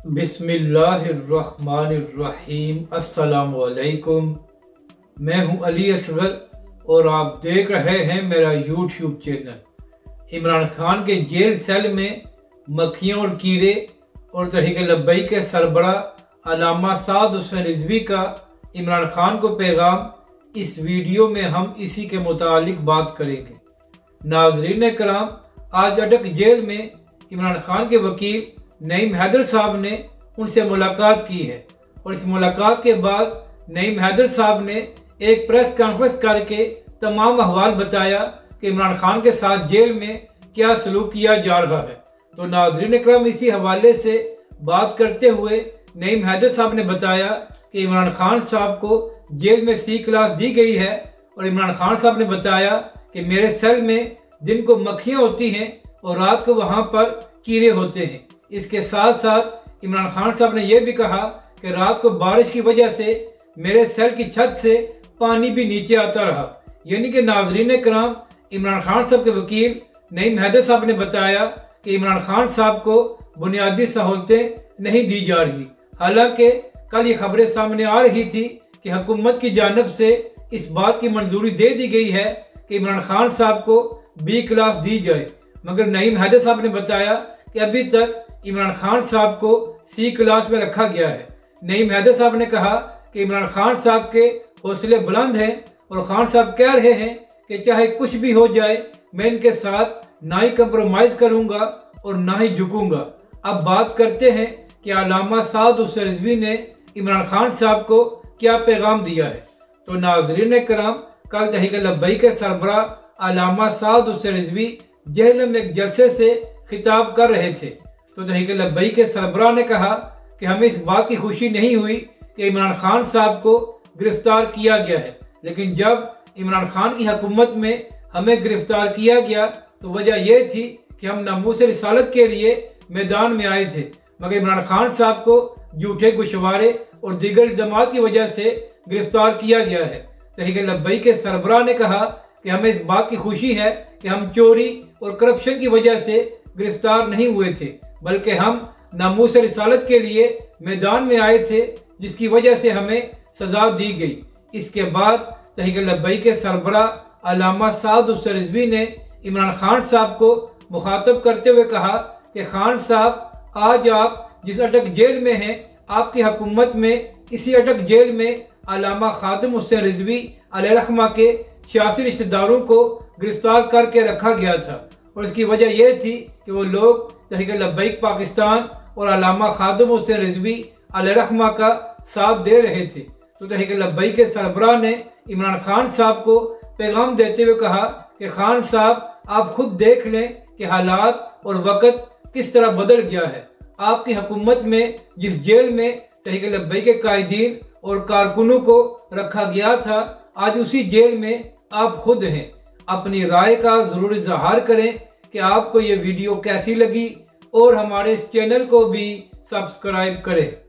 बिस्मिल्लाहिर्रहमानिर्रहीम। अस्सलामुअलैकुम। मैं हूं अली असगर और आप देख रहे हैं मेरा यूट्यूब चैनल। इमरान खान के जेल सेल में मक्खियों और कीड़े और तहरीक लब्बई के सरबरा अल्लामा साद हुसैन रिजवी का इमरान खान को पैगाम, इस वीडियो में हम इसी के मुतालिक बात करेंगे। नाज़रीन कराम, आज अटक जेल में इमरान खान के वकील नईम हैदर साहब ने उनसे मुलाकात की है और इस मुलाकात के बाद नईम हैदर साहब ने एक प्रेस कॉन्फ्रेंस करके तमाम अहवाल बताया कि इमरान खान के साथ जेल में क्या सलूक किया जा रहा है। तो नाज़रीन करम, इसी हवाले से बात करते हुए नईम हैदर साहब ने बताया कि इमरान खान साहब को जेल में C क्लास दी गई है और इमरान खान साहब ने बताया कि मेरे सेल में दिन को मक्खियां होती हैं और रात को वहां पर कीड़े होते हैं। इसके साथ साथ इमरान खान साहब ने यह भी कहा कि रात को बारिश की वजह से मेरे सेल की छत से पानी भी नीचे आता रहा। यानी कि नाजरीन कराम, इमरान खान साहब के वकील नईम हैदर साहब ने बताया कि इमरान खान साहब को बुनियादी सहूलतें नहीं दी जा रही। हालांकि कल ये खबरें सामने आ रही थी कि हुकूमत की जानिब से इस बात की मंजूरी दे दी गई है कि इमरान खान साहब को B क्लास दी जाए, मगर नईम हैदर साहब ने बताया कि अभी तक इमरान खान साहब को C क्लास में रखा गया है। नईम हैदर साहब ने कहा कि इमरान खान साहब के हौसले बुलंद हैं और खान साहब कह रहे हैं कि चाहे कुछ भी हो जाए मैं इनके साथ ना ही कंप्रोमाइज करूंगा और ना ही झुकूंगा। अब बात करते हैं कि अल्लामा साद हुसैन रिजवी ने इमरान खान साहब को क्या पैगाम दिया है। तो नाज़रीन कराम, कल तहरीक लब्बई के सरबरा अल्लामा साद हुसैन रिजवी जेल में एक जलसे से खिताब कर रहे थे। तो तहरीक लब्बई के सरबरा ने कहा कि हमें इस बात की खुशी नहीं हुई कि इमरान खान साहब को गिरफ्तार किया गया है, लेकिन जब इमरान खान की हुकूमत में हमें गिरफ्तार किया गया तो वजह यह थी कि हम नामूस रिसालत के लिए मैदान में आए थे, मगर इमरान खान साहब को झूठे गुशवारे और दीगर इल्जामात की वजह से गिरफ्तार किया गया है। तहरीक लब्बई के सरबराह ने कहा कि हमें इस बात की खुशी है कि हम चोरी और करप्शन की वजह से गिरफ्तार नहीं हुए थे, बल्कि हम नामूस रिसालत के लिए मैदान में आए थे, जिसकी वजह से हमें सजा दी गई। इसके बाद तहरीक लब्बई के सरबराह अल्लामा साद हुसैन रिजवी ने इमरान खान साहब को मुखातब करते हुए कहा कि खान साहब, आज आप जिस अटक जेल में हैं, आपकी हुकूमत में इसी अटक जेल में अल्लामा खादिम हुसैन रिजवी अलैहिर्रहमा के 86 रिश्तेदारों को गिरफ्तार करके रखा गया था और इसकी वजह यह थी कि वो लोग तहरीक लब्बैक पाकिस्तान और अल्लामा खादिम हुसैन रिजवी अलैहिर्रहमा का साथ दे रहे थे। तो तहरीक लब्बैक के सरबराह ने इमरान खान साहब को पैगाम देते हुए कहा कि खान साहब, आप खुद देख लें कि हालात और वक्त किस तरह बदल गया है। आपकी हुकूमत में जिस जेल में तहरीक लब्बैक के कायदीन और कारकुनों को रखा गया था, आज उसी जेल में आप खुद हैं। अपनी राय का जरूर इजहार करें कि आपको ये वीडियो कैसी लगी और हमारे इस चैनल को भी सब्सक्राइब करें।